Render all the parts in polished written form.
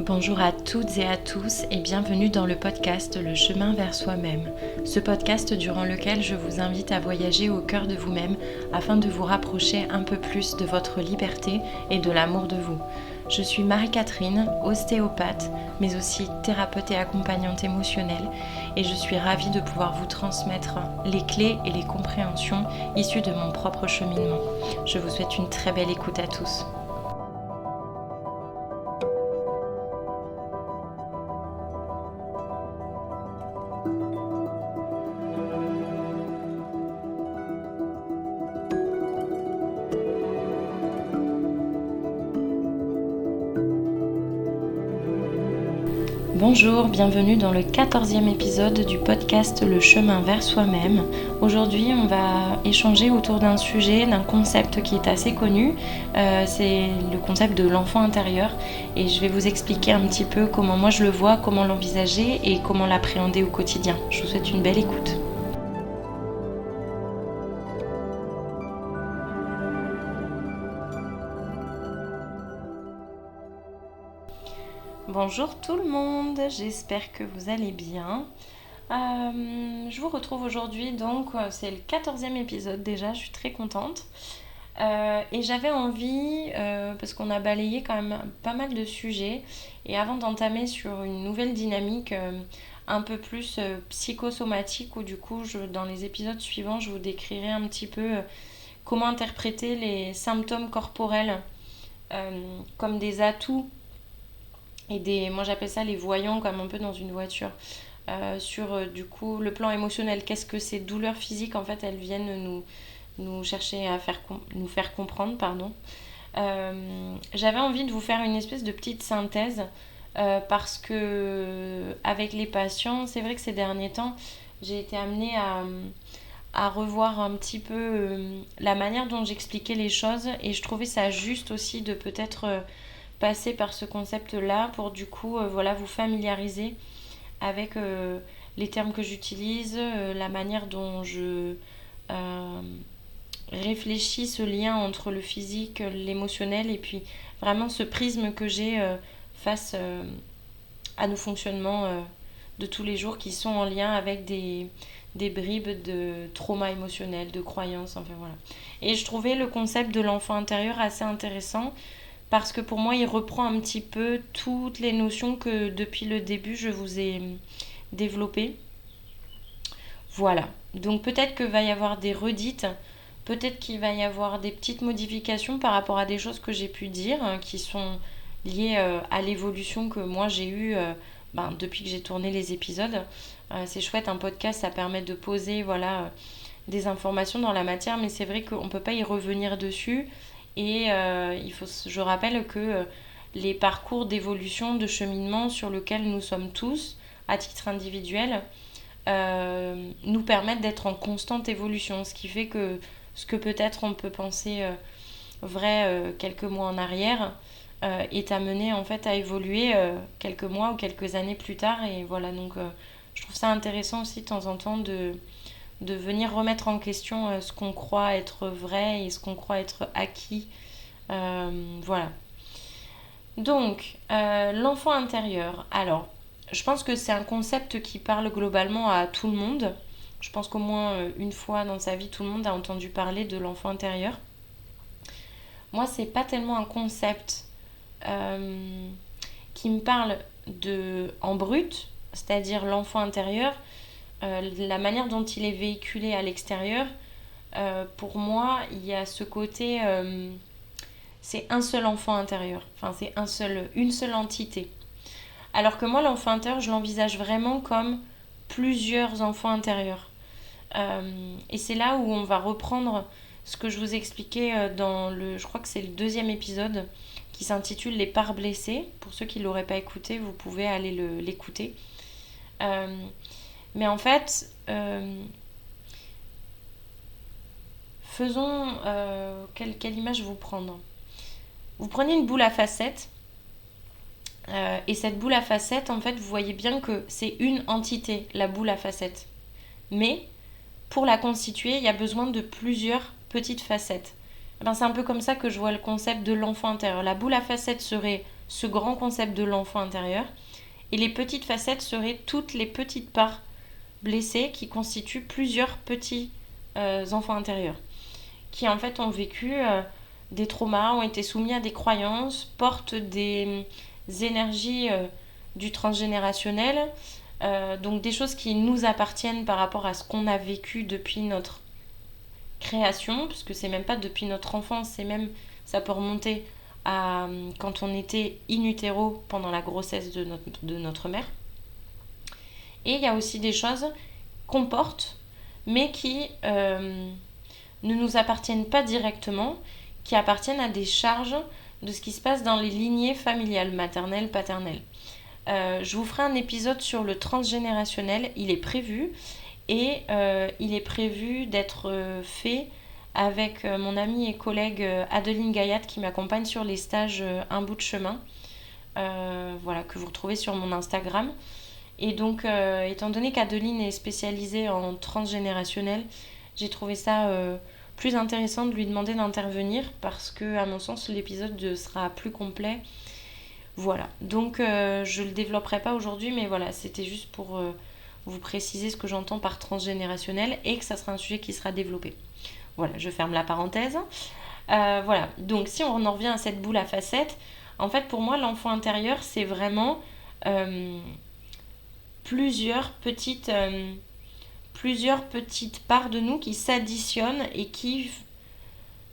Bonjour à toutes et à tous et bienvenue dans le podcast Le chemin vers soi-même. Ce podcast durant lequel je vous invite à voyager au cœur de vous-même afin de vous rapprocher un peu plus de votre liberté et de l'amour de vous. Je suis Marie-Catherine, ostéopathe, mais aussi thérapeute et accompagnante émotionnelle et je suis ravie de pouvoir vous transmettre les clés et les compréhensions issues de mon propre cheminement. Je vous souhaite une très belle écoute à tous. Bonjour, bienvenue dans le 14e épisode du podcast Le chemin vers soi-même. Aujourd'hui, on va échanger autour d'un sujet, d'un concept qui est assez connu. C'est le concept de l'enfant intérieur et je vais vous expliquer un petit peu comment moi je le vois, comment l'envisager et comment l'appréhender au quotidien. Je vous souhaite une belle écoute. Bonjour tout le monde, j'espère que vous allez bien. Je vous retrouve aujourd'hui, donc c'est le 14e épisode déjà, je suis très contente. Et j'avais envie, parce qu'on a balayé quand même pas mal de sujets, et avant d'entamer sur une nouvelle dynamique un peu plus psychosomatique, où du coup dans les épisodes suivants je vous décrirai un petit peu comment interpréter les symptômes corporels comme des atouts et moi j'appelle ça les voyants comme un peu dans une voiture sur du coup le plan émotionnel. Qu'est-ce que ces douleurs physiques en fait elles viennent nous chercher à nous faire comprendre, pardon. J'avais envie de vous faire une espèce de petite synthèse parce que avec les patients, c'est vrai que ces derniers temps j'ai été amenée à revoir un petit peu la manière dont j'expliquais les choses, et je trouvais ça juste aussi de peut-être passer par ce concept-là pour du coup vous familiariser avec les termes que j'utilise, la manière dont je réfléchis ce lien entre le physique, l'émotionnel et puis vraiment ce prisme que j'ai face à nos fonctionnements de tous les jours qui sont en lien avec des bribes de trauma émotionnel, de croyances, enfin voilà. Et je trouvais le concept de l'enfant intérieur assez intéressant parce que pour moi il reprend un petit peu toutes les notions que depuis le début je vous ai développées. Voilà, donc peut-être que va y avoir des redites, peut-être qu'il va y avoir des petites modifications par rapport à des choses que j'ai pu dire qui sont liées à l'évolution que moi j'ai eue depuis que j'ai tourné les épisodes. C'est chouette, un podcast ça permet de poser des informations dans la matière, mais c'est vrai qu'on ne peut pas y revenir dessus. Et je rappelle que les parcours d'évolution, de cheminement sur lequel nous sommes tous, à titre individuel, nous permettent d'être en constante évolution. Ce qui fait que ce que peut-être on peut penser vrai quelques mois en arrière est amené en fait à évoluer quelques mois ou quelques années plus tard. Et voilà, donc je trouve ça intéressant aussi de temps en temps de venir remettre en question ce qu'on croit être vrai et ce qu'on croit être acquis. Voilà. Donc, l'enfant intérieur. Alors, je pense que c'est un concept qui parle globalement à tout le monde. Je pense qu'au moins une fois dans sa vie, tout le monde a entendu parler de l'enfant intérieur. Moi, c'est pas tellement un concept qui me parle en brut, c'est-à-dire l'enfant intérieur, la manière dont il est véhiculé à l'extérieur. Pour moi, il y a ce côté, c'est un seul enfant intérieur, enfin c'est une seule entité. Alors que moi, l'enfant intérieur, je l'envisage vraiment comme plusieurs enfants intérieurs. Et c'est là où on va reprendre ce que je vous expliquais je crois que c'est le 2e épisode, qui s'intitule Les parts blessées. Pour ceux qui ne l'auraient pas écouté, vous pouvez aller l'écouter. Mais en fait, faisons... quelle image vous prendre ? Vous prenez une boule à facettes, et cette boule à facettes, en fait, vous voyez bien que c'est une entité, la boule à facettes. Mais pour la constituer, il y a besoin de plusieurs petites facettes. C'est un peu comme ça que je vois le concept de l'enfant intérieur. La boule à facettes serait ce grand concept de l'enfant intérieur. Et les petites facettes seraient toutes les petites parts blessés qui constituent plusieurs petits enfants intérieurs qui en fait ont vécu des traumas, ont été soumis à des croyances, portent des énergies du transgénérationnel, donc des choses qui nous appartiennent par rapport à ce qu'on a vécu depuis notre création, parce que c'est même pas depuis notre enfance, c'est même, ça peut remonter à quand on était in utero pendant la grossesse de notre mère. Et il y a aussi des choses qu'on porte, mais qui ne nous appartiennent pas directement, qui appartiennent à des charges de ce qui se passe dans les lignées familiales, maternelles, paternelles. Je vous ferai un épisode sur le transgénérationnel, il est prévu, et il est prévu d'être fait avec mon amie et collègue Adeline Gayat qui m'accompagne sur les stages Un bout de chemin, voilà, que vous retrouvez sur mon Instagram. Et donc, étant donné qu'Adeline est spécialisée en transgénérationnel, j'ai trouvé ça plus intéressant de lui demander d'intervenir parce que, à mon sens, l'épisode sera plus complet. Voilà, donc je ne le développerai pas aujourd'hui, mais voilà, c'était juste pour vous préciser ce que j'entends par transgénérationnel et que ça sera un sujet qui sera développé. Voilà, je ferme la parenthèse. Voilà, donc si on en revient à cette boule à facettes, en fait, pour moi, l'enfant intérieur, c'est vraiment plusieurs petites parts de nous qui s'additionnent et qui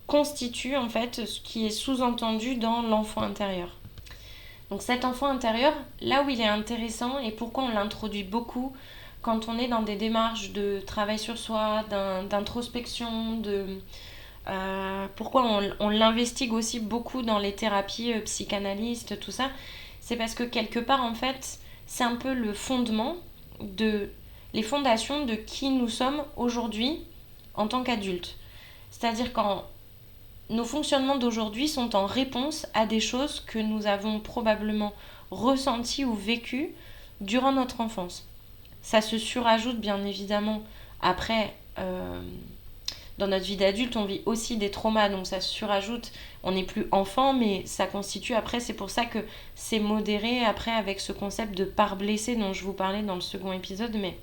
constituent en fait ce qui est sous-entendu dans l'enfant intérieur. Donc cet enfant intérieur, là où il est intéressant et pourquoi on l'introduit beaucoup quand on est dans des démarches de travail sur soi, d'introspection, pourquoi on l'investigue aussi beaucoup dans les thérapies psychanalystes, tout ça, c'est parce que quelque part en fait c'est un peu le fondement les fondations de qui nous sommes aujourd'hui en tant qu'adultes. C'est-à-dire quand nos fonctionnements d'aujourd'hui sont en réponse à des choses que nous avons probablement ressenties ou vécues durant notre enfance. Ça se surajoute bien évidemment après, dans notre vie d'adulte, on vit aussi des traumas, donc ça se surajoute, on n'est plus enfant, mais ça constitue après, c'est pour ça que c'est modéré après avec ce concept de part blessée dont je vous parlais dans le second épisode, mais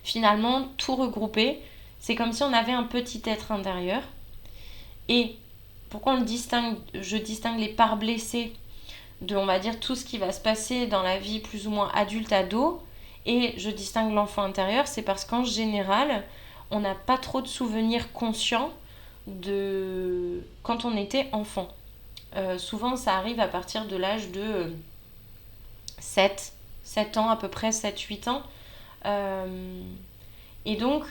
finalement, tout regroupé, c'est comme si on avait un petit être intérieur. Et pourquoi je distingue les parts blessées de, on va dire, tout ce qui va se passer dans la vie plus ou moins adulte-ado, et je distingue l'enfant intérieur, c'est parce qu'en général, on n'a pas trop de souvenirs conscients de quand on était enfant. Souvent, ça arrive à partir de l'âge de 7 ans, à peu près 7-8 ans. Et donc,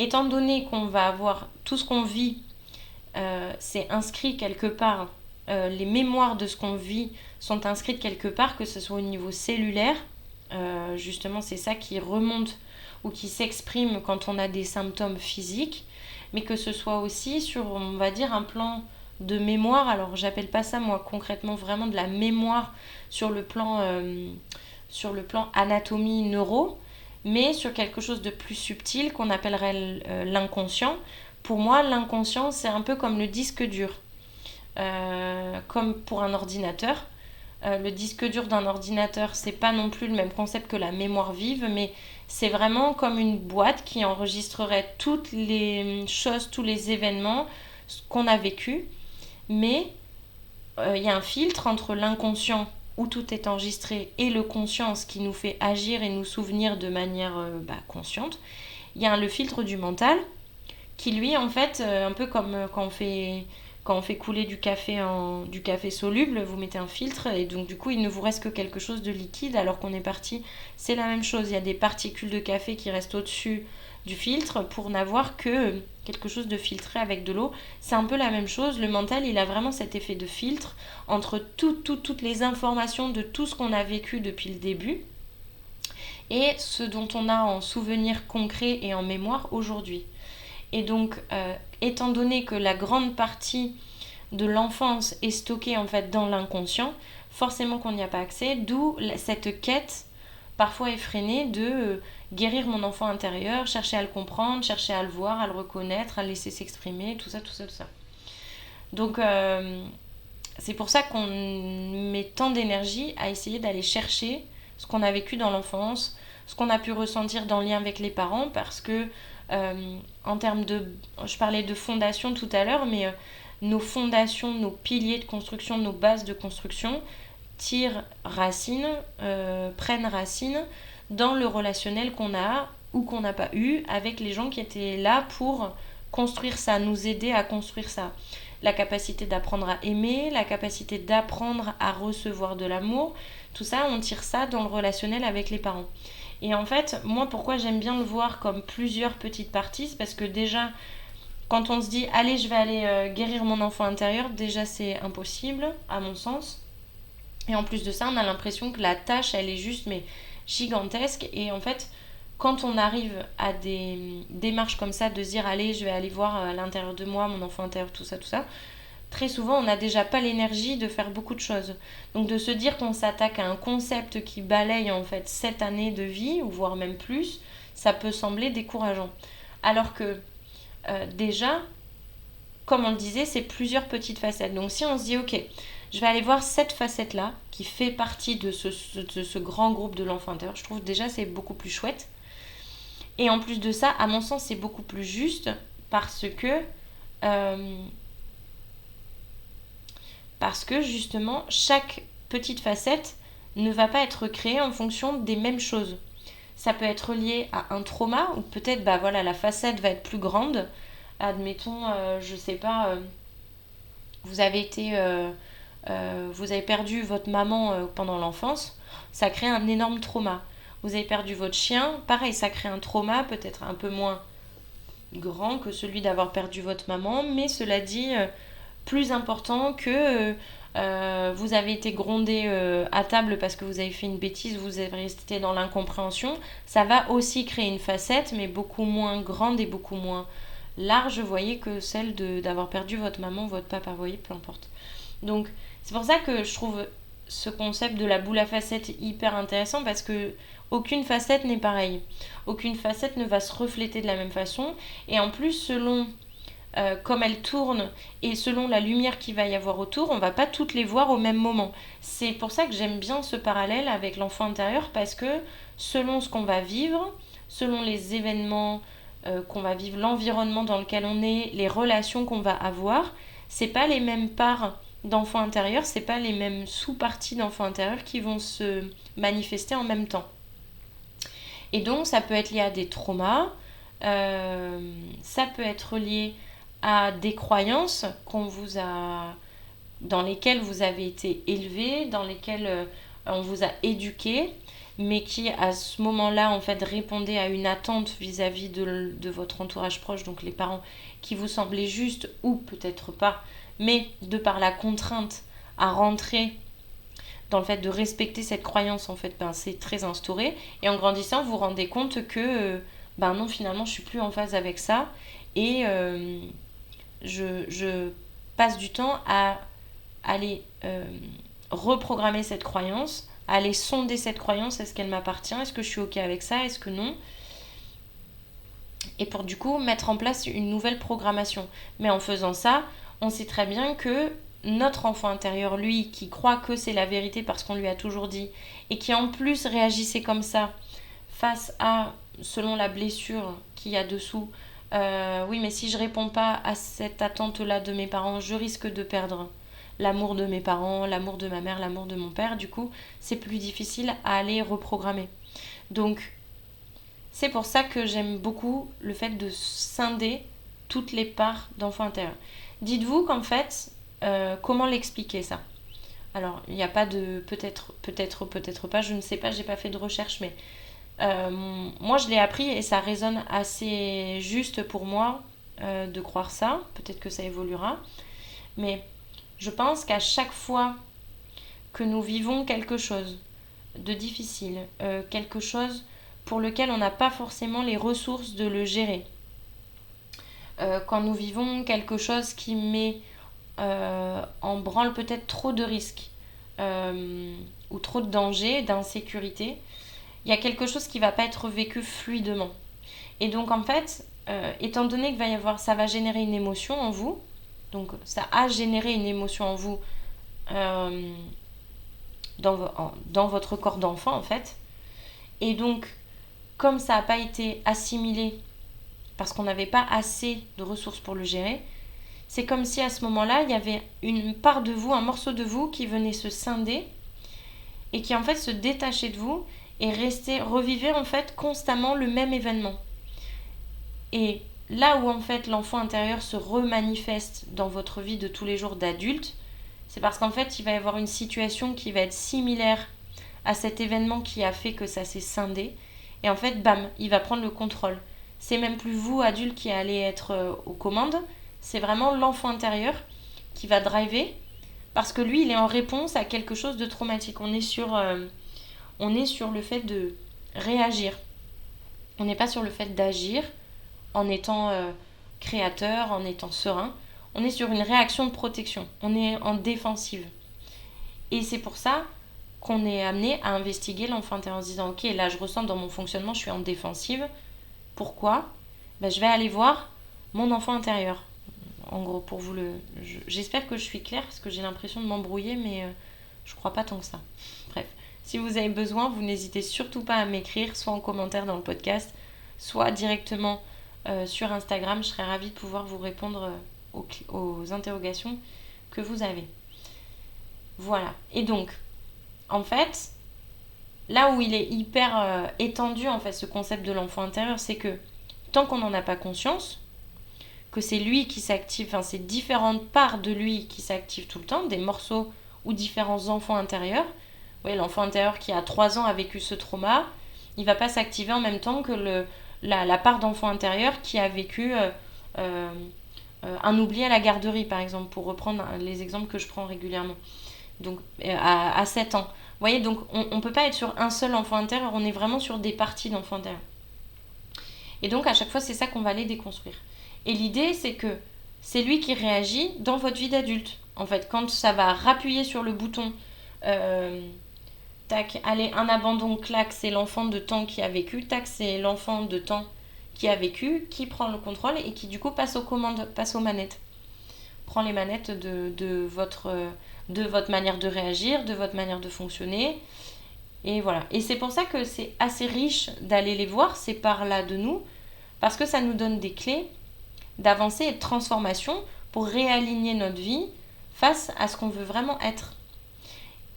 étant donné qu'on va avoir tout ce qu'on vit, c'est inscrit quelque part, les mémoires de ce qu'on vit sont inscrites quelque part, que ce soit au niveau cellulaire, justement c'est ça qui remonte ou qui s'exprime quand on a des symptômes physiques, mais que ce soit aussi sur, on va dire, un plan de mémoire. Alors j'appelle pas ça moi concrètement vraiment de la mémoire sur le plan anatomie neuro, mais sur quelque chose de plus subtil qu'on appellerait l'inconscient. Pour moi, l'inconscient, c'est un peu comme le disque dur, comme pour un ordinateur. Le disque dur d'un ordinateur, c'est pas non plus le même concept que la mémoire vive, mais c'est vraiment comme une boîte qui enregistrerait toutes les choses, tous les événements qu'on a vécu. Mais il y a un filtre entre l'inconscient où tout est enregistré et le conscient, ce qui nous fait agir et nous souvenir de manière consciente. Il y a le filtre du mental qui lui en fait, un peu comme quand on fait couler du café soluble, vous mettez un filtre et donc du coup il ne vous reste que quelque chose de liquide alors qu'on est parti. C'est la même chose, il y a des particules de café qui restent au-dessus du filtre pour n'avoir que quelque chose de filtré avec de l'eau. C'est un peu la même chose, le mental il a vraiment cet effet de filtre entre toutes les informations de tout ce qu'on a vécu depuis le début et ce dont on a en souvenir concret et en mémoire aujourd'hui. Et donc, étant donné que la grande partie de l'enfance est stockée en fait dans l'inconscient, forcément qu'on n'y a pas accès, d'où cette quête parfois effrénée de guérir mon enfant intérieur, chercher à le comprendre, chercher à le voir, à le reconnaître, à le laisser s'exprimer, tout ça. Donc, c'est pour ça qu'on met tant d'énergie à essayer d'aller chercher ce qu'on a vécu dans l'enfance, ce qu'on a pu ressentir dans le lien avec les parents, parce que en termes de... Je parlais de fondation tout à l'heure, mais nos fondations, nos piliers de construction, nos bases de construction tirent racine, prennent racine dans le relationnel qu'on a ou qu'on n'a pas eu avec les gens qui étaient là pour construire ça, nous aider à construire ça. La capacité d'apprendre à aimer, la capacité d'apprendre à recevoir de l'amour, tout ça, on tire ça dans le relationnel avec les parents. Et en fait, moi, pourquoi j'aime bien le voir comme plusieurs petites parties, c'est parce que déjà, quand on se dit, allez, je vais aller guérir mon enfant intérieur, déjà c'est impossible, à mon sens. Et en plus de ça, on a l'impression que la tâche, elle est juste, mais gigantesque. Et en fait, quand on arrive à des démarches comme ça, de se dire, allez, je vais aller voir à l'intérieur de moi, mon enfant intérieur, tout ça, très souvent, on n'a déjà pas l'énergie de faire beaucoup de choses. Donc de se dire qu'on s'attaque à un concept qui balaye en fait 7 années de vie, ou voire même plus, ça peut sembler décourageant. Alors que déjà, comme on le disait, c'est plusieurs petites facettes. Donc si on se dit, ok, je vais aller voir cette facette-là, qui fait partie de ce grand groupe de l'enfant intérieur, je trouve déjà c'est beaucoup plus chouette. Et en plus de ça, à mon sens, c'est beaucoup plus juste parce que... parce que justement, chaque petite facette ne va pas être créée en fonction des mêmes choses. Ça peut être lié à un trauma, ou peut-être la facette va être plus grande. Admettons, je sais pas, vous avez été, vous avez perdu votre maman pendant l'enfance, ça crée un énorme trauma. Vous avez perdu votre chien, pareil, ça crée un trauma, peut-être un peu moins grand que celui d'avoir perdu votre maman, mais cela dit, plus important que vous avez été grondé à table parce que vous avez fait une bêtise, vous avez resté dans l'incompréhension. Ça va aussi créer une facette, mais beaucoup moins grande et beaucoup moins large, vous voyez, que celle d'avoir perdu votre maman, votre papa, vous voyez, peu importe. Donc, c'est pour ça que je trouve ce concept de la boule à facettes hyper intéressant, parce que aucune facette n'est pareille. Aucune facette ne va se refléter de la même façon. Et en plus, selon comme elle tourne et selon la lumière qu'il va y avoir autour, on va pas toutes les voir au même moment. C'est pour ça que j'aime bien ce parallèle avec l'enfant intérieur, parce que selon ce qu'on va vivre, selon les événements qu'on va vivre, l'environnement dans lequel on est, les relations qu'on va avoir, c'est pas les mêmes parts d'enfant intérieur, c'est pas les mêmes sous-parties d'enfant intérieur qui vont se manifester en même temps. Et donc ça peut être lié à des traumas, ça peut être lié à des croyances dans lesquelles vous avez été élevé, dans lesquelles on vous a éduqué, mais qui à ce moment-là en fait répondaient à une attente vis-à-vis de votre entourage proche, donc les parents, qui vous semblaient justes ou peut-être pas, mais de par la contrainte à rentrer dans le fait de respecter cette croyance, en fait, c'est très instauré. Et en grandissant, vous vous rendez compte que non, finalement, je suis plus en phase avec ça. Et je passe du temps à aller reprogrammer cette croyance, à aller sonder cette croyance. Est-ce qu'elle m'appartient? Est-ce que je suis OK avec ça? Est-ce que non? Et pour du coup mettre en place une nouvelle programmation. Mais en faisant ça, on sait très bien que notre enfant intérieur, lui, qui croit que c'est la vérité parce qu'on lui a toujours dit, et qui en plus réagissait comme ça face à, selon la blessure qu'il y a dessous, oui, mais si je réponds pas à cette attente-là de mes parents, je risque de perdre l'amour de mes parents, l'amour de ma mère, l'amour de mon père. Du coup, c'est plus difficile à aller reprogrammer. Donc, c'est pour ça que j'aime beaucoup le fait de scinder toutes les parts d'enfant intérieur. Dites-vous qu'en fait, comment l'expliquer ça? Alors, il n'y a pas de peut-être pas, je ne sais pas, j'ai pas fait de recherche, mais moi je l'ai appris et ça résonne assez juste pour moi de croire ça. Peut-être que ça évoluera, mais je pense qu'à chaque fois que nous vivons quelque chose de difficile, quelque chose pour lequel on n'a pas forcément les ressources de le gérer, quand nous vivons quelque chose qui met en branle peut-être trop de risques ou trop de dangers, d'insécurité, il y a quelque chose qui ne va pas être vécu fluidement. Et donc en fait, étant donné que ça va générer une émotion en vous, donc ça a généré une émotion en vous euh, dans votre corps d'enfant en fait. Et donc, comme ça n'a pas été assimilé parce qu'on n'avait pas assez de ressources pour le gérer, c'est comme si à ce moment-là, il y avait une part de vous, un morceau de vous qui venait se scinder et qui en fait se détachait de vous et revivait en fait constamment le même événement. Et là où en fait l'enfant intérieur se remanifeste dans votre vie de tous les jours d'adulte, c'est parce qu'en fait il va y avoir une situation qui va être similaire à cet événement qui a fait que ça s'est scindé. Et en fait, bam, il va prendre le contrôle. C'est même plus vous, adulte, qui allez être aux commandes. C'est vraiment l'enfant intérieur qui va driver. Parce que lui, il est en réponse à quelque chose de traumatique. On est sur le fait de réagir. On n'est pas sur le fait d'agir en étant créateur, en étant serein. On est sur une réaction de protection. On est en défensive. Et c'est pour ça qu'on est amené à investiguer l'enfant intérieur en se disant ok, là je ressens dans mon fonctionnement, je suis en défensive. Pourquoi? Je vais aller voir mon enfant intérieur. En gros, pour vous j'espère que je suis claire parce que j'ai l'impression de m'embrouiller, mais je crois pas tant que ça. Bref, si vous avez besoin, vous n'hésitez surtout pas à m'écrire, soit en commentaire dans le podcast, soit directement sur Instagram. Je serais ravie de pouvoir vous répondre aux interrogations que vous avez. Voilà. Et donc, en fait, là où il est hyper étendu, en fait, ce concept de l'enfant intérieur, c'est que tant qu'on n'en a pas conscience, que c'est lui qui s'active, enfin, c'est différentes parts de lui qui s'activent tout le temps, des morceaux ou différents enfants intérieurs. Vous voyez, l'enfant intérieur qui a 3 ans a vécu ce trauma, il ne va pas s'activer en même temps que la part d'enfant intérieur qui a vécu un oubli à la garderie, par exemple, pour reprendre les exemples que je prends régulièrement. Donc, à 7 ans. Vous voyez, donc on ne peut pas être sur un seul enfant intérieur, on est vraiment sur des parties d'enfant intérieur. Et donc, à chaque fois, c'est ça qu'on va aller déconstruire. Et l'idée, c'est que c'est lui qui réagit dans votre vie d'adulte. En fait, quand ça va rappuyer sur le bouton, tac, allez, un abandon, clac, c'est l'enfant de temps qui a vécu, tac, c'est l'enfant de temps qui a vécu, qui prend le contrôle et qui du coup passe aux commandes, passe aux manettes. Prend les manettes de votre manière de réagir, de votre manière de fonctionner. Et voilà. Et c'est pour ça que c'est assez riche d'aller les voir, ces parts-là de nous, parce que ça nous donne des clés d'avancée et de transformation pour réaligner notre vie face à ce qu'on veut vraiment être.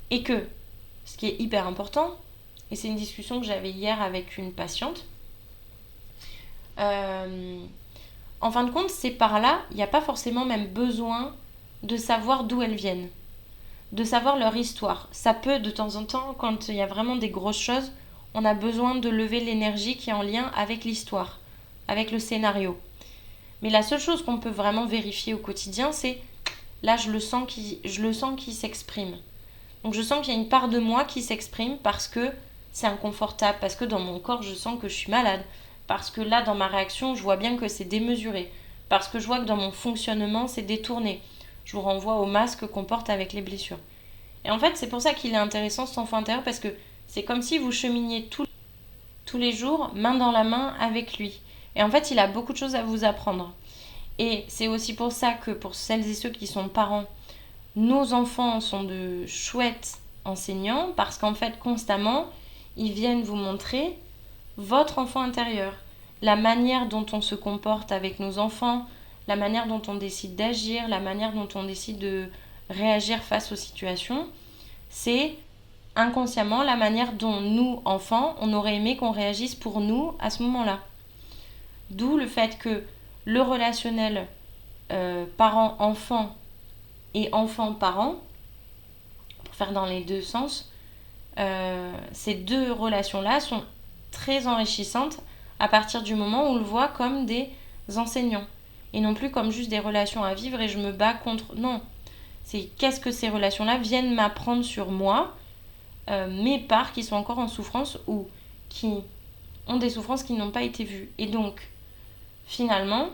Et que, ce qui est hyper important, et c'est une discussion que j'avais hier avec une patiente, en fin de compte, ces parts-là, il n'y a pas forcément même besoin de savoir d'où elles viennent, de savoir leur histoire. Ça peut, de temps en temps, quand il y a vraiment des grosses choses, on a besoin de lever l'énergie qui est en lien avec l'histoire, avec le scénario. Mais la seule chose qu'on peut vraiment vérifier au quotidien, c'est là, je le sens qu'il s'exprime. Donc je sens qu'il y a une part de moi qui s'exprime parce que c'est inconfortable, parce que dans mon corps, je sens que je suis malade, parce que là, dans ma réaction, je vois bien que c'est démesuré, parce que je vois que dans mon fonctionnement, c'est détourné. Je vous renvoie au masque qu'on porte avec les blessures. Et en fait, c'est pour ça qu'il est intéressant cet enfant intérieur, parce que c'est comme si vous cheminiez tous les jours, main dans la main, avec lui. Et en fait, il a beaucoup de choses à vous apprendre. Et c'est aussi pour ça que pour celles et ceux qui sont parents, nos enfants sont de chouettes enseignants, parce qu'en fait, constamment, ils viennent vous montrer votre enfant intérieur, la manière dont on se comporte avec nos enfants, la manière dont on décide d'agir, la manière dont on décide de réagir face aux situations, c'est inconsciemment la manière dont nous, enfants, on aurait aimé qu'on réagisse pour nous à ce moment-là. D'où le fait que le relationnel parent-enfant et enfant-parent, pour faire dans les deux sens, ces deux relations-là sont très enrichissantes à partir du moment où on le voit comme des enseignants et non plus comme juste des relations à vivre et je me bats contre. Non, c'est qu'est-ce que ces relations-là viennent m'apprendre sur moi, mes parts qui sont encore en souffrance ou qui ont des souffrances qui n'ont pas été vues. Et donc, finalement,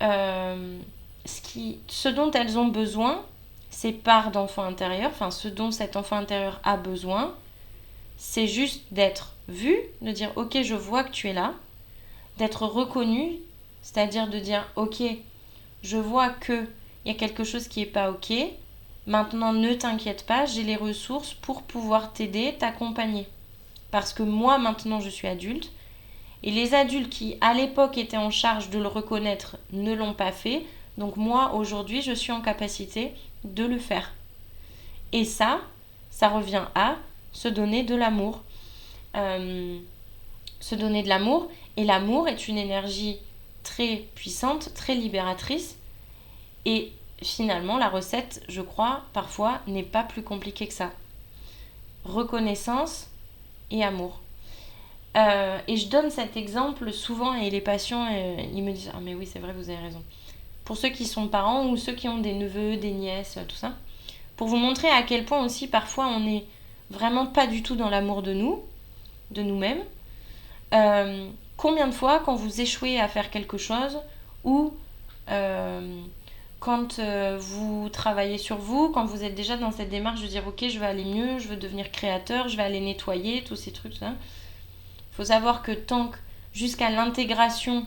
ce dont elles ont besoin, ces parts d'enfant intérieur, enfin ce dont cet enfant intérieur a besoin, c'est juste d'être vu, de dire ok, je vois que tu es là, d'être reconnu, c'est-à-dire de dire ok, je vois qu'il y a quelque chose qui n'est pas ok, Maintenant, ne t'inquiète pas, j'ai les ressources pour pouvoir t'aider, t'accompagner. Parce que moi, maintenant, je suis adulte. Et les adultes qui, à l'époque, étaient en charge de le reconnaître, ne l'ont pas fait. Donc moi, aujourd'hui, je suis en capacité de le faire. Et ça revient à se donner de l'amour. Se donner de l'amour. Et l'amour est une énergie très puissante, très libératrice. Et finalement, la recette, je crois, parfois, n'est pas plus compliquée que ça. Reconnaissance et amour. Et je donne cet exemple souvent et les patients, ils me disent « Ah mais oui, c'est vrai, vous avez raison ». Pour ceux qui sont parents ou ceux qui ont des neveux, des nièces, tout ça. Pour vous montrer à quel point aussi, parfois, on n'est vraiment pas du tout dans l'amour de nous, de nous-mêmes. Combien de fois, quand vous échouez à faire quelque chose ou quand vous travaillez sur vous, quand vous êtes déjà dans cette démarche de dire ok, je vais aller mieux, je veux devenir créateur, je vais aller nettoyer, tous ces trucs, ça. Il faut savoir que tant que jusqu'à l'intégration,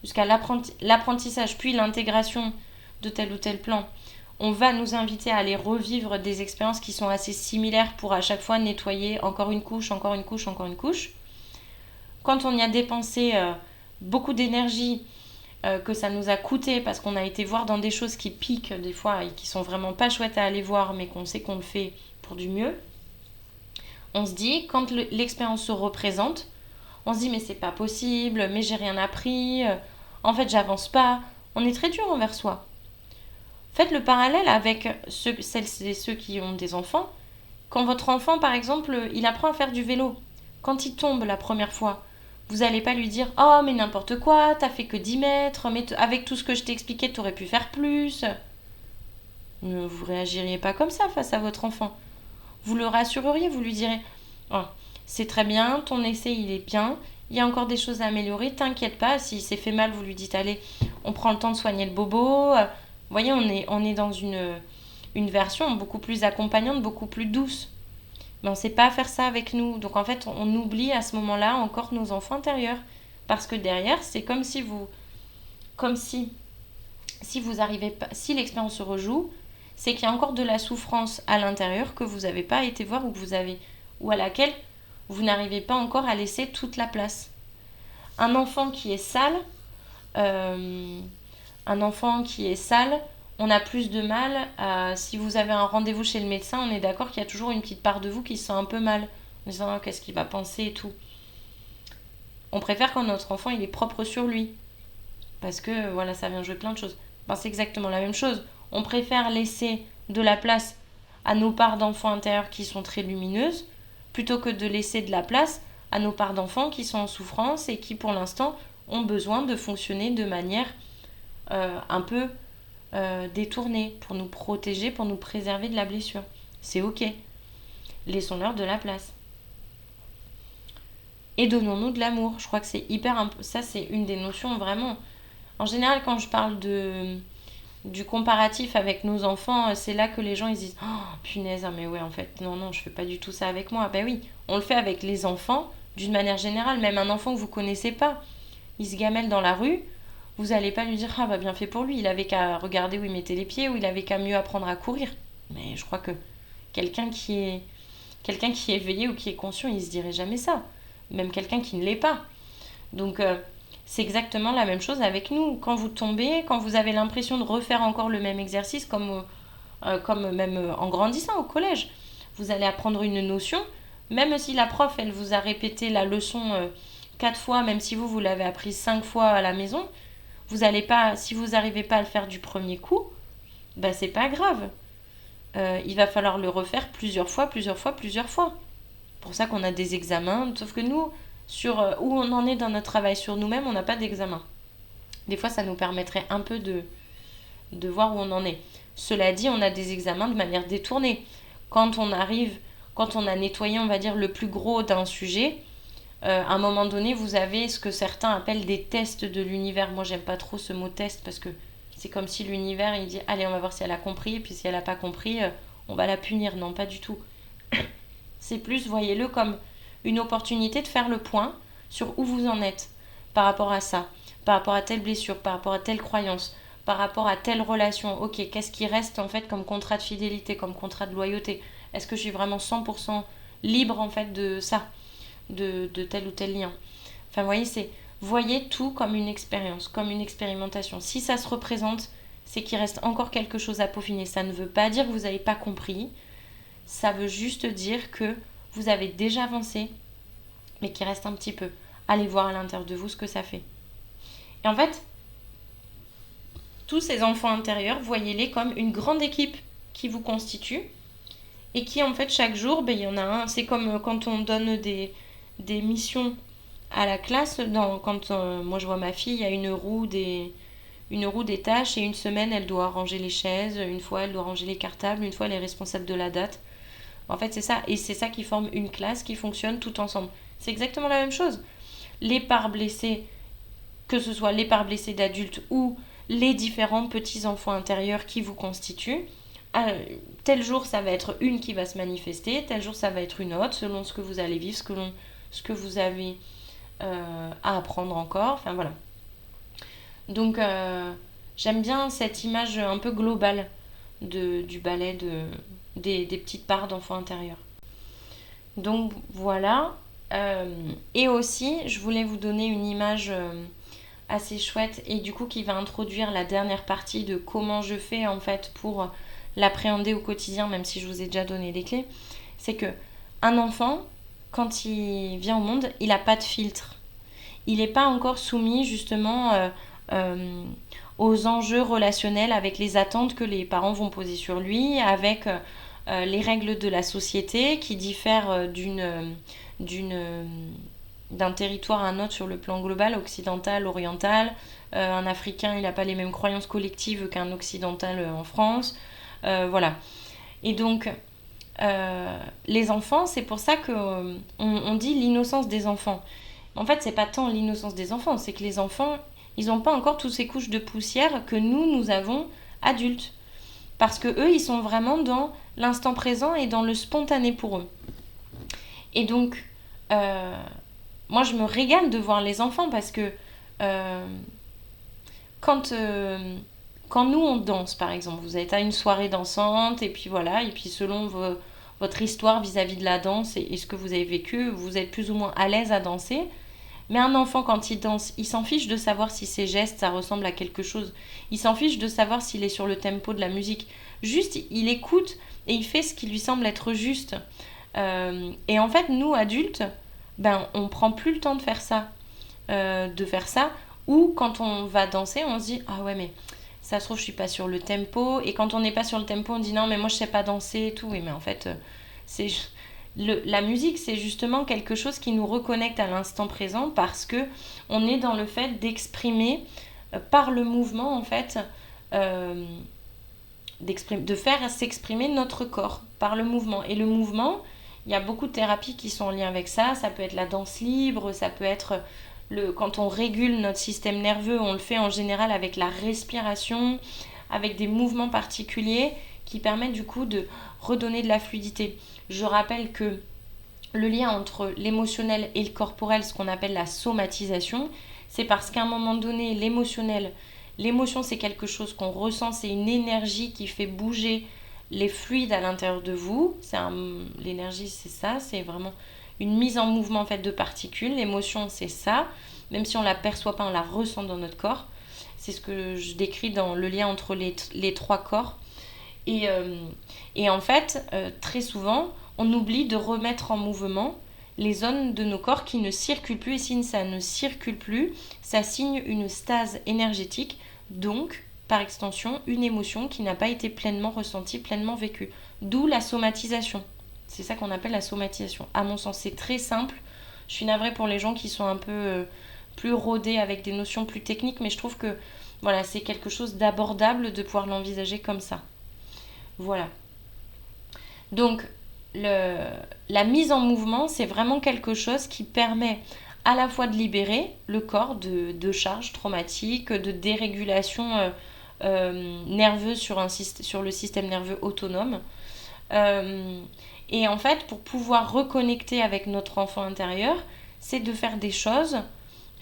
jusqu'à l'apprentissage, puis l'intégration de tel ou tel plan, on va nous inviter à aller revivre des expériences qui sont assez similaires pour à chaque fois nettoyer encore une couche, encore une couche, encore une couche. Quand on y a dépensé beaucoup d'énergie, que ça nous a coûté parce qu'on a été voir dans des choses qui piquent des fois et qui sont vraiment pas chouettes à aller voir, mais qu'on sait qu'on le fait pour du mieux, on se dit, quand l'expérience se représente, on se dit mais c'est pas possible, mais j'ai rien appris, en fait j'avance pas. On est très dur envers soi. Faites le parallèle avec celles et ceux qui ont des enfants. Quand votre enfant, par exemple, il apprend à faire du vélo, quand il tombe la première fois, vous n'allez pas lui dire « Oh, mais n'importe quoi, t'as fait que 10 mètres, mais avec tout ce que je t'ai expliqué, t'aurais pu faire plus. » Vous réagiriez pas comme ça face à votre enfant. Vous le rassureriez, vous lui direz « Oh, c'est très bien, ton essai il est bien, il y a encore des choses à améliorer, t'inquiète pas, s'il s'est fait mal, vous lui dites « Allez, on prend le temps de soigner le bobo. » Vous voyez, on est dans une version beaucoup plus accompagnante, beaucoup plus douce. Mais on ne sait pas faire ça avec nous. Donc en fait, on oublie à ce moment-là encore nos enfants intérieurs. Parce que derrière, c'est comme si vous arrivez pas, si l'expérience se rejoue, c'est qu'il y a encore de la souffrance à l'intérieur que vous n'avez pas été voir ou à laquelle vous n'arrivez pas encore à laisser toute la place. Un enfant qui est sale, on a plus de mal si vous avez un rendez-vous chez le médecin, on est d'accord qu'il y a toujours une petite part de vous qui se sent un peu mal, en disant qu'est-ce qu'il va penser et tout. On préfère quand notre enfant il est propre sur lui, parce que voilà, ça vient jouer plein de choses. Ben, c'est exactement la même chose. On préfère laisser de la place à nos parts d'enfants intérieurs qui sont très lumineuses, plutôt que de laisser de la place à nos parts d'enfants qui sont en souffrance et qui pour l'instant ont besoin de fonctionner de manière un peu détournée pour nous protéger, pour nous préserver de la blessure. C'est ok. Laissons-leur de la place. Et donnons-nous de l'amour. Je crois que c'est ça, c'est une des notions vraiment. En général, quand je parle du comparatif avec nos enfants, c'est là que les gens ils disent « Oh, punaise, mais ouais, en fait, non, je fais pas du tout ça avec moi. » Ben oui, on le fait avec les enfants, d'une manière générale. Même un enfant que vous connaissez pas, il se gamelle dans la rue, vous n'allez pas lui dire « Ah, bah bien fait pour lui, il avait qu'à regarder où il mettait les pieds, ou il avait qu'à mieux apprendre à courir. » Mais je crois que quelqu'un qui est éveillé ou qui est conscient, il se dirait jamais ça. Même quelqu'un qui ne l'est pas. Donc, c'est exactement la même chose avec nous. Quand vous tombez, quand vous avez l'impression de refaire encore le même exercice, comme même en grandissant au collège, vous allez apprendre une notion, même si la prof, elle vous a répété la leçon 4 fois, même si vous l'avez appris 5 fois à la maison, vous allez pas, si vous n'arrivez pas à le faire du premier coup, bah c'est pas grave. Il va falloir le refaire plusieurs fois. Pour ça qu'on a des examens, sauf que nous, sur où on en est dans notre travail sur nous-mêmes, on n'a pas d'examen. Des fois, ça nous permettrait un peu de voir où on en est. Cela dit, on a des examens de manière détournée. Quand on a nettoyé, on va dire, le plus gros d'un sujet, à un moment donné, vous avez ce que certains appellent des tests de l'univers. Moi, j'aime pas trop ce mot test parce que c'est comme si l'univers, il dit « Allez, on va voir si elle a compris, et puis si elle n'a pas compris, on va la punir. » Non, pas du tout. C'est plus, voyez-le comme une opportunité de faire le point sur où vous en êtes par rapport à ça, par rapport à telle blessure, par rapport à telle croyance, par rapport à telle relation. Ok, qu'est-ce qui reste en fait comme contrat de fidélité, comme contrat de loyauté? Est-ce que je suis vraiment 100% libre en fait de ça, de tel ou tel lien? Enfin, vous voyez, voyez tout comme une expérience, comme une expérimentation. Si ça se représente, c'est qu'il reste encore quelque chose à peaufiner. Ça ne veut pas dire que vous n'avez pas compris. Ça veut juste dire que vous avez déjà avancé, mais qu'il reste un petit peu. Allez voir à l'intérieur de vous ce que ça fait. Et en fait, tous ces enfants intérieurs, voyez-les comme une grande équipe qui vous constitue et qui, en fait, chaque jour, il y en a un. C'est comme quand on donne des missions à la classe. Quand moi, je vois ma fille, il y a une roue des tâches et une semaine, elle doit ranger les chaises. Une fois, elle doit ranger les cartables. Une fois, elle est responsable de la date. En fait, c'est ça. Et c'est ça qui forme une classe qui fonctionne tout ensemble. C'est exactement la même chose. Les parts blessées, que ce soit les parts blessées d'adultes ou les différents petits-enfants intérieurs qui vous constituent, tel jour, ça va être une qui va se manifester, tel jour, ça va être une autre, selon ce que vous allez vivre, selon ce que vous avez à apprendre encore. Enfin, voilà. Donc, j'aime bien cette image un peu globale du ballet des petites parts d'enfants intérieurs. Donc, voilà. Et aussi, je voulais vous donner une image assez chouette et du coup qui va introduire la dernière partie de comment je fais en fait pour l'appréhender au quotidien, même si je vous ai déjà donné les clés. C'est que un enfant, quand il vient au monde, il n'a pas de filtre. Il n'est pas encore soumis justement aux enjeux relationnels avec les attentes que les parents vont poser sur lui, avec les règles de la société qui diffèrent d'un territoire à un autre sur le plan global, occidental, oriental. Un Africain, il n'a pas les mêmes croyances collectives qu'un occidental en France. Voilà. Et donc, les enfants, c'est pour ça qu'on dit l'innocence des enfants. En fait, c'est pas tant l'innocence des enfants, c'est que les enfants, ils n'ont pas encore toutes ces couches de poussière que nous avons adultes. Parce que eux, ils sont vraiment dans l'instant présent et dans le spontané pour eux. Et donc, moi, je me régale de voir les enfants parce que quand nous, on danse, par exemple, vous êtes à une soirée dansante et puis voilà, et puis selon votre histoire vis-à-vis de la danse et ce que vous avez vécu, vous êtes plus ou moins à l'aise à danser. Mais un enfant, quand il danse, il s'en fiche de savoir si ses gestes, ça ressemble à quelque chose. Il s'en fiche de savoir s'il est sur le tempo de la musique. Juste, il écoute et il fait ce qui lui semble être juste. Et en fait, nous, adultes, on prend plus le temps de faire ça. Ou quand on va danser, on se dit « Ah ouais, mais ça se trouve, je suis pas sur le tempo. » Et quand on n'est pas sur le tempo, on dit « Non, mais moi, je sais pas danser et tout. » Oui, mais en fait, la musique, c'est justement quelque chose qui nous reconnecte à l'instant présent parce que on est dans le fait d'exprimer par le mouvement, en fait, de faire s'exprimer notre corps par le mouvement. Et le mouvement, il y a beaucoup de thérapies qui sont en lien avec ça. Ça peut être la danse libre, ça peut être quand on régule notre système nerveux, on le fait en général avec la respiration, avec des mouvements particuliers qui permettent du coup de redonner de la fluidité. Je rappelle que le lien entre l'émotionnel et le corporel, ce qu'on appelle la somatisation, c'est parce qu'à un moment donné, l'émotion c'est quelque chose qu'on ressent, c'est une énergie qui fait bouger les fluides à l'intérieur de vous. L'énergie c'est ça, c'est vraiment une mise en mouvement en fait de particules. L'émotion c'est ça, même si on ne la perçoit pas, on la ressent dans notre corps. C'est ce que je décris dans le lien entre les trois corps. Et en fait, très souvent, on oublie de remettre en mouvement les zones de nos corps qui ne circulent plus. Et si ça ne circule plus, ça signe une stase énergétique, donc, par extension, une émotion qui n'a pas été pleinement ressentie, pleinement vécue. D'où la somatisation. C'est ça qu'on appelle la somatisation. À mon sens, c'est très simple. Je suis navrée pour les gens qui sont un peu plus rodés avec des notions plus techniques, mais je trouve que voilà, c'est quelque chose d'abordable de pouvoir l'envisager comme ça. Voilà. Donc, la mise en mouvement, c'est vraiment quelque chose qui permet à la fois de libérer le corps de charges traumatiques, de dérégulation nerveuse sur le système nerveux autonome. Et en fait, pour pouvoir reconnecter avec notre enfant intérieur, c'est de faire des choses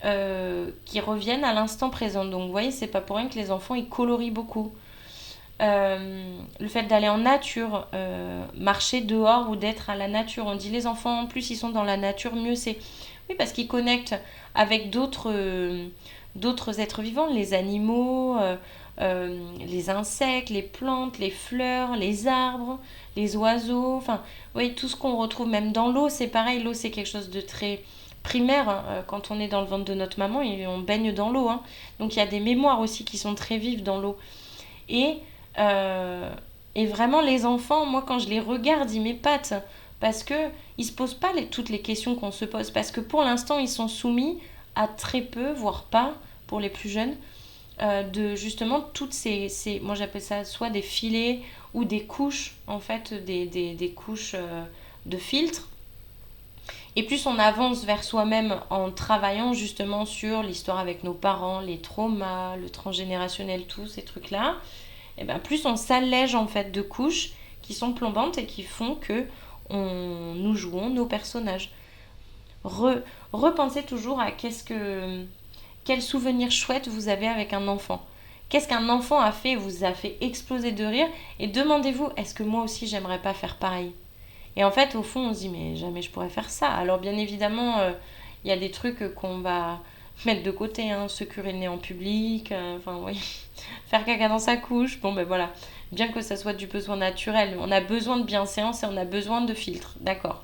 qui reviennent à l'instant présent. Donc vous voyez, c'est pas pour rien que les enfants ils colorient beaucoup. Le fait d'aller en nature, marcher dehors ou d'être à la nature. On dit les enfants, plus ils sont dans la nature, mieux c'est. Oui, parce qu'ils connectent avec d'autres êtres vivants, les animaux, les insectes, les plantes, les fleurs, les arbres, les oiseaux. Enfin, oui, tout ce qu'on retrouve même dans l'eau, c'est pareil. L'eau, c'est quelque chose de très primaire. Quand on est dans le ventre de notre maman, et on baigne dans l'eau. Hein. Donc il y a des mémoires aussi qui sont très vives dans l'eau. Et, euh, et vraiment, les enfants, moi, quand je les regarde, ils m'épatent. Parce que ils se posent pas toutes les questions qu'on se pose. Parce que pour l'instant, ils sont soumis à très peu, voire pas, pour les plus jeunes, de justement toutes moi j'appelle ça soit des filets ou des couches, en fait, des couches de filtres. Et plus on avance vers soi-même en travaillant justement sur l'histoire avec nos parents, les traumas, le transgénérationnel, tous ces trucs-là, et ben plus on s'allège en fait de couches qui sont plombantes et qui font que nous jouons nos personnages. Repensez toujours à quel souvenir chouette vous avez avec un enfant. Qu'est-ce qu'un enfant a fait, vous a fait exploser de rire, et demandez-vous, est-ce que moi aussi j'aimerais pas faire pareil. Et en fait, au fond, on se dit, mais jamais je pourrais faire ça. Alors, bien évidemment, il y a des trucs qu'on va mettre de côté, hein, se curer le nez en public, enfin, oui, faire caca dans sa couche. Bon, ben voilà, bien que ça soit du besoin naturel, on a besoin de bienséance et on a besoin de filtres, d'accord.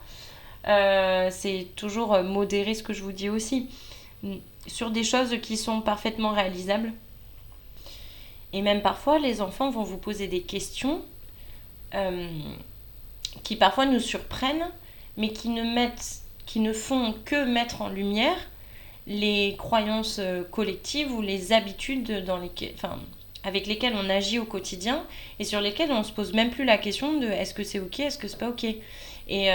C'est toujours modérer ce que je vous dis aussi. Sur des choses qui sont parfaitement réalisables. Et même parfois, les enfants vont vous poser des questions euh, qui parfois nous surprennent, mais qui ne font que mettre en lumière les croyances collectives ou les habitudes avec lesquelles on agit au quotidien et sur lesquelles on ne se pose même plus la question de est-ce que c'est ok, est-ce que c'est pas ok. Et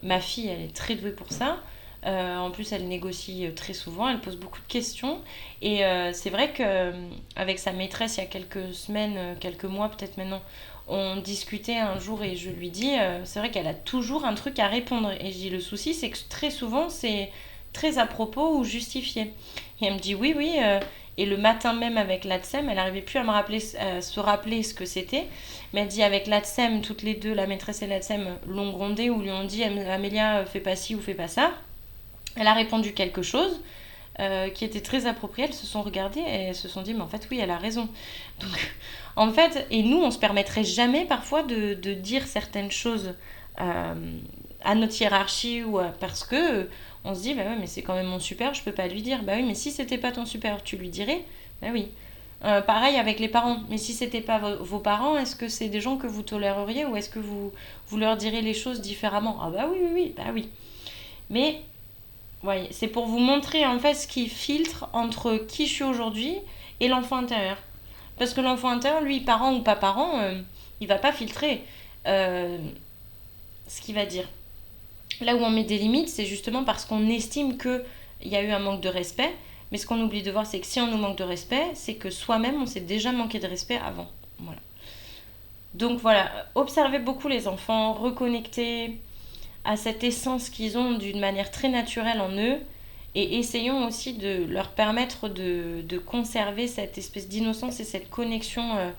ma fille, elle est très douée pour ça. En plus, elle négocie très souvent, elle pose beaucoup de questions. Et c'est vrai qu'avec sa maîtresse, il y a quelques semaines, quelques mois peut-être maintenant, on discutait un jour et je lui dis, c'est vrai qu'elle a toujours un truc à répondre. Et je dis, le souci, c'est que très souvent, c'est très à propos ou justifié. Et elle me dit, oui, oui. Et le matin même avec l'ATSEM, elle n'arrivait plus à se rappeler ce que c'était. Mais elle dit, avec l'ATSEM, toutes les deux, la maîtresse et l'ATSEM, l'ont grondé ou lui ont dit, Amélia, fais pas ci ou fais pas ça. Elle a répondu quelque chose qui était très approprié. Elles se sont regardées et elles se sont dit, mais en fait, oui, elle a raison. Donc, en fait, et nous, on se permettrait jamais parfois de dire certaines choses euh, à notre hiérarchie parce que on se dit, bah ouais, mais c'est quand même mon super, je peux pas lui dire. Bah oui, mais si c'était pas ton super, tu lui dirais. Bah oui. Pareil avec les parents. Mais si c'était pas vos parents, est-ce que c'est des gens que vous toléreriez ou est-ce que vous leur direz les choses différemment? Ah bah oui, oui, oui, bah oui. Mais ouais, c'est pour vous montrer en fait ce qui filtre entre qui je suis aujourd'hui et l'enfant intérieur. Parce que l'enfant intérieur, lui, parent ou pas parent, il va pas filtrer euh, ce qu'il va dire. Là où on met des limites, c'est justement parce qu'on estime qu'il y a eu un manque de respect. Mais ce qu'on oublie de voir, c'est que si on nous manque de respect, c'est que soi-même, on s'est déjà manqué de respect avant. Voilà. Donc voilà, observez beaucoup les enfants, reconnectez à cette essence qu'ils ont d'une manière très naturelle en eux et essayons aussi de leur permettre de conserver cette espèce d'innocence et cette connexion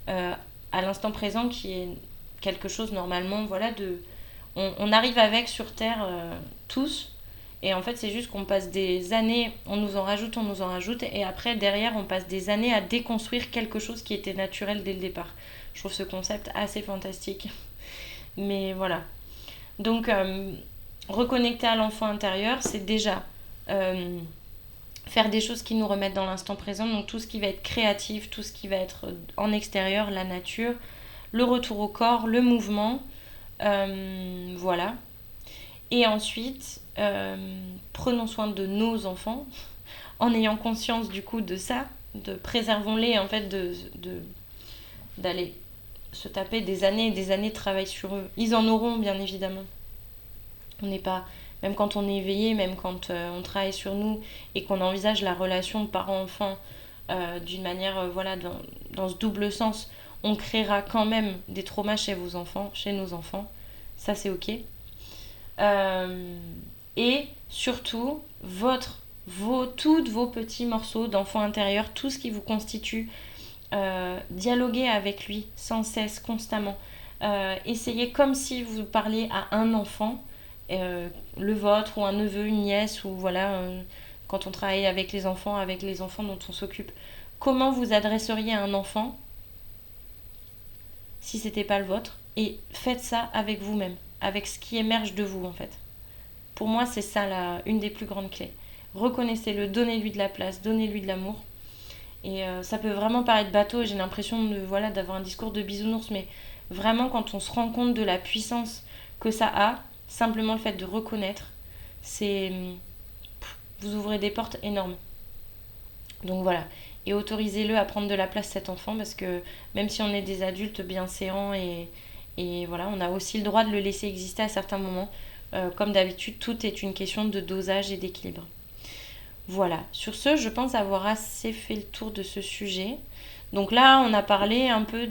euh, à l'instant présent qui est quelque chose normalement, voilà, on arrive avec sur Terre tous. Et en fait, c'est juste qu'on passe des années, on nous en rajoute, et après, derrière, on passe des années à déconstruire quelque chose qui était naturel dès le départ. Je trouve ce concept assez fantastique. Mais voilà. Donc, reconnecter à l'enfant intérieur, c'est déjà faire des choses qui nous remettent dans l'instant présent. Donc, tout ce qui va être créatif, tout ce qui va être en extérieur, la nature, le retour au corps, le mouvement. Voilà. Et ensuite, prenons soin de nos enfants en ayant conscience du coup de ça, de préservons-les en fait d'aller se taper des années et des années de travail sur eux. Ils en auront bien évidemment. On n'est pas, même quand on est éveillé, même quand on travaille sur nous et qu'on envisage la relation parent-enfant d'une manière, voilà, dans ce double sens, on créera quand même des traumas chez vos enfants, chez nos enfants. Ça, c'est ok. Et surtout, votre tous vos petits morceaux d'enfant intérieur, tout ce qui vous constitue. Dialoguez avec lui sans cesse, constamment. Essayez comme si vous parliez à un enfant, le vôtre ou un neveu, une nièce, ou voilà, quand on travaille avec les enfants dont on s'occupe. Comment vous adresseriez à un enfant si c'était pas le vôtre? Et faites ça avec vous-même, avec ce qui émerge de vous en fait. Pour moi, c'est ça une des plus grandes clés. Reconnaissez-le, donnez-lui de la place, donnez-lui de l'amour. Et ça peut vraiment paraître bateau, j'ai l'impression d'avoir un discours de bisounours, mais vraiment quand on se rend compte de la puissance que ça a, simplement le fait de reconnaître, vous ouvrez des portes énormes. Donc voilà, et autorisez-le à prendre de la place, cet enfant, parce que même si on est des adultes bienséants et voilà, on a aussi le droit de le laisser exister à certains moments. Comme d'habitude, tout est une question de dosage et d'équilibre. Voilà, sur ce, je pense avoir assez fait le tour de ce sujet. Donc là, on a parlé un peu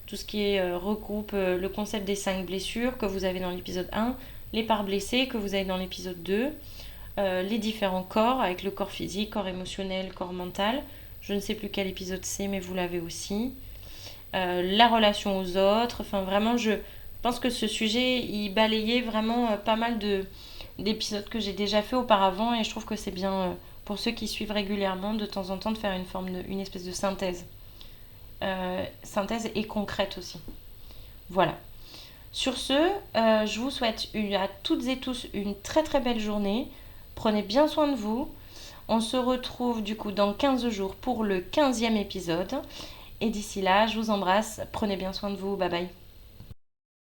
tout ce qui regroupe le concept des 5 blessures que vous avez dans l'épisode 1, les parts blessées que vous avez dans l'épisode 2, les différents corps, avec le corps physique, corps émotionnel, corps mental. Je ne sais plus quel épisode c'est, mais vous l'avez aussi. La relation aux autres. Enfin, vraiment, je pense que ce sujet, il balayait vraiment pas mal d'épisodes que j'ai déjà fait auparavant, et je trouve que c'est bien pour ceux qui suivent régulièrement de temps en temps de faire une espèce de synthèse. Synthèse et concrète aussi. Voilà. Sur ce, je vous souhaite à toutes et tous une très très belle journée. Prenez bien soin de vous. On se retrouve du coup dans 15 jours pour le 15e épisode. Et d'ici là, je vous embrasse. Prenez bien soin de vous. Bye bye.